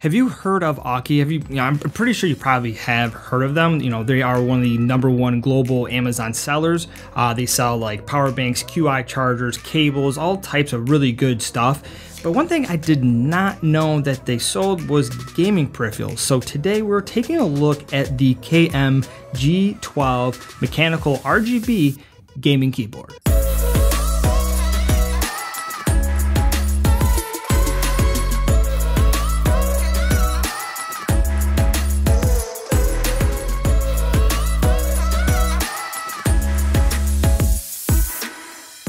Have you heard of Aukey? I'm pretty sure you probably have heard of them. They are one of the #1 global Amazon sellers. They sell like power banks, QI chargers, cables, all types of really good stuff. But one thing I did not know that they sold was gaming peripherals. So today we're taking a look at the KM-G12 mechanical RGB gaming keyboard.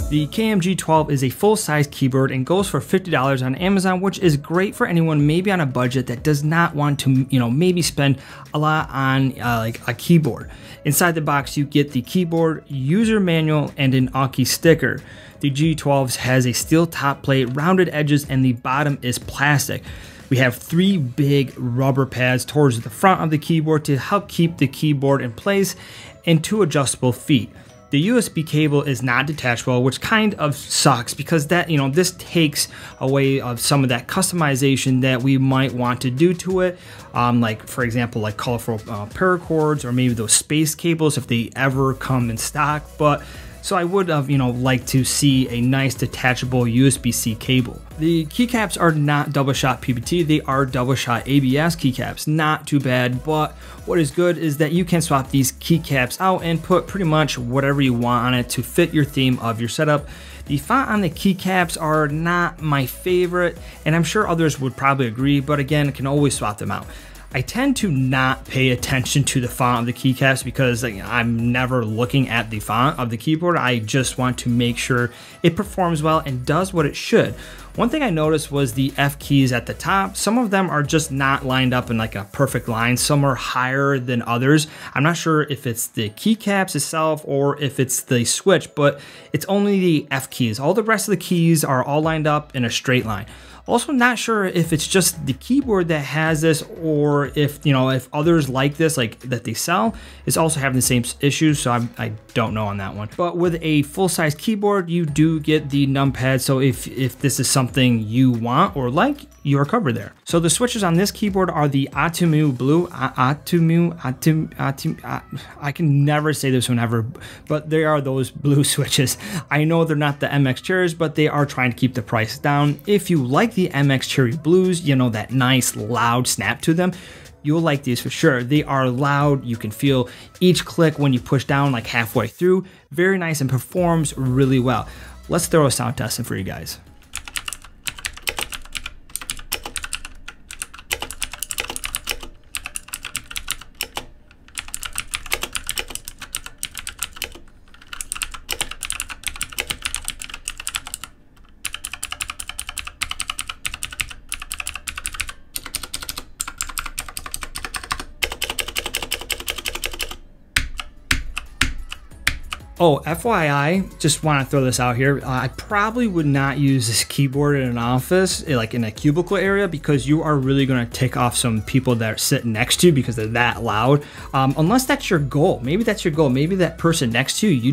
The KM-G12 is a full-size keyboard and goes for $50 on Amazon, which is great for anyone maybe on a budget that does not want to, maybe spend a lot on like a keyboard. Inside the box, you get the keyboard, user manual, and an Aukey sticker. The G12 has a steel top plate, rounded edges, and the bottom is plastic. We have 3 big rubber pads towards the front of the keyboard to help keep the keyboard in place, and 2 adjustable feet. The USB cable is not detachable, which kind of sucks because that, this takes away of some of that customization that we might want to do to it. Like for example, like colorful paracords or maybe those space cables if they ever come in stock. But so I would have, liked to see a nice detachable USB-C cable. The keycaps are not double shot PBT, they are double shot ABS keycaps. Not too bad, but what is good is that you can swap these keycaps out and put pretty much whatever you want on it to fit your theme of your setup. The font on the keycaps are not my favorite, and I'm sure others would probably agree, but again, I can always swap them out. I tend to not pay attention to the font of the keycaps because I'm never looking at the font of the keyboard. I just want to make sure it performs well and does what it should. One thing I noticed was the F keys at the top. Some of them are just not lined up in like a perfect line. Some are higher than others. I'm not sure if it's the keycaps itself or if it's the switch, but it's only the F keys. All the rest of the keys are all lined up in a straight line. Also not sure if it's just the keyboard that has this or if, if others like this, like that they sell, is also having the same issues. So I don't know on that one. But with a full-size keyboard, you do get the numpad. So if this is something you want or like, you are covered there. So the switches on this keyboard are the Atomu Blue, I can never say this one ever, but they are those blue switches. I know they're not the MX Cherries, but they are trying to keep the price down. If you like the MX Cherry Blues, that nice loud snap to them, you'll like these for sure. They are loud. You can feel each click when you push down like halfway through. Very nice and performs really well. Let's throw a sound test in for you guys. Oh, FYI, just want to throw this out here. I probably would not use this keyboard in an office, like in a cubicle area, because you are really going to tick off some people that are sitting next to you because they're that loud. Unless that's your goal. Maybe that's your goal. Maybe that person next to you, you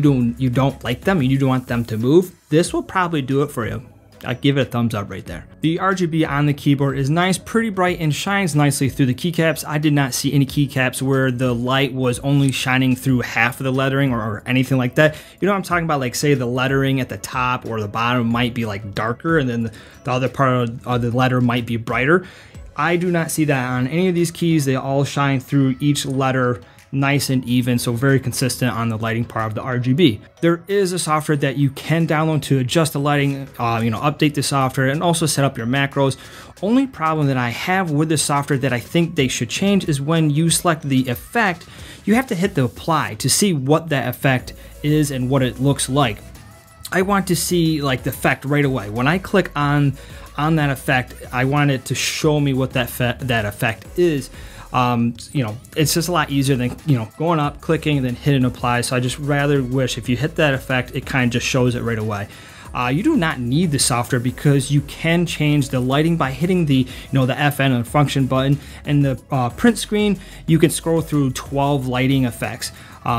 don't like them and you don't want them to move. This will probably do it for you. I give it a thumbs up right there. The RGB on the keyboard is nice, pretty bright, and shines nicely through the keycaps. I did not see any keycaps where the light was only shining through half of the lettering or anything like that. You know what I'm talking about? Like say the lettering at the top or the bottom might be like darker and then the other part of the letter might be brighter. I do not see that on any of these keys. They all shine through each letter nice and even, so very consistent on the lighting part of the RGB. There is a software that you can download to adjust the lighting, update the software and also set up your macros. Only problem that I have with this software that I think they should change is when you select the effect, you have to hit the apply to see what that effect is and what it looks like. I want to see like the effect right away. When I click on that effect, I want it to show me what that effect is. It's just a lot easier than, going up, clicking, and then hitting apply. So I just rather wish if you hit that effect, it kind of just shows it right away. You do not need the software because you can change the lighting by hitting the, the FN and function button, and the print screen. You can scroll through 12 lighting effects.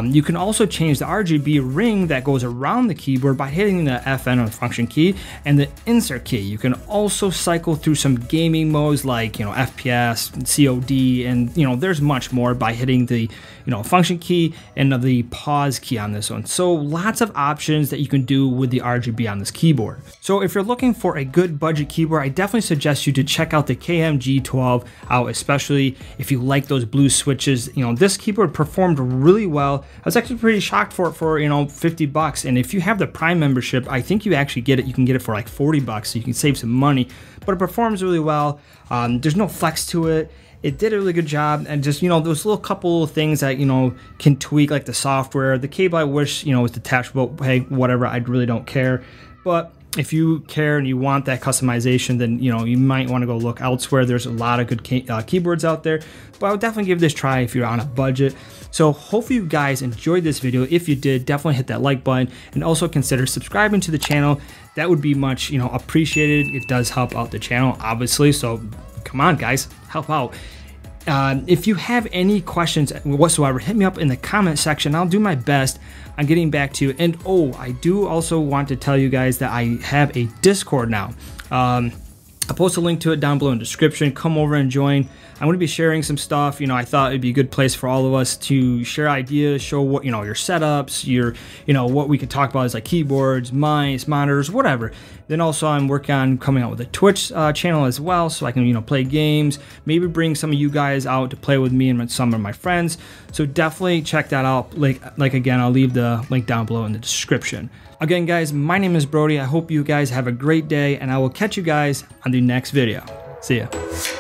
You can also change the RGB ring that goes around the keyboard by hitting the FN or the function key and the insert key. You can also cycle through some gaming modes like, you know, FPS, COD, and, you know, there's much more by hitting the, you know, function key and the pause key on this one. So lots of options that you can do with the RGB on this keyboard. So if you're looking for a good budget keyboard, I definitely suggest you to check out the KM-G12 out, especially if you like those blue switches. You know, this keyboard performed really well. I was actually pretty shocked for it for, you know, 50 bucks. And if you have the Prime membership, I think you actually get it. You can get it for like 40 bucks, so you can save some money, but it performs really well. There's no flex to it. It did a really good job, and just, you know, those little couple of things that, you know, can tweak, like the software. The cable I wish, you know, was detachable. Hey, whatever, I really don't care. But if you care and you want that customization, then, you know, you might want to go look elsewhere. There's a lot of good keyboards out there, but I would definitely give this a try if you're on a budget. So hopefully you guys enjoyed this video. If you did, definitely hit that like button, and also consider subscribing to the channel. That would be much, you know, appreciated. It does help out the channel, obviously. So come on, guys, help out. If you have any questions whatsoever, hit me up in the comment section. I'll do my best on getting back to you. And oh, I do also want to tell you guys that I have a Discord now. I'll post a link to it down below in the description. Come over and join. I'm going to be sharing some stuff. You know, I thought it'd be a good place for all of us to share ideas, show what, you know, your setups, your, you know, what we could talk about is like keyboards, mice, monitors, whatever. Then also I'm working on coming out with a Twitch channel as well, so I can, you know, play games, maybe bring some of you guys out to play with me and some of my friends. So definitely check that out. Like again, I'll leave the link down below in the description. Again, guys, my name is Brody. I hope you guys have a great day, and I will catch you guys on the next video. See ya.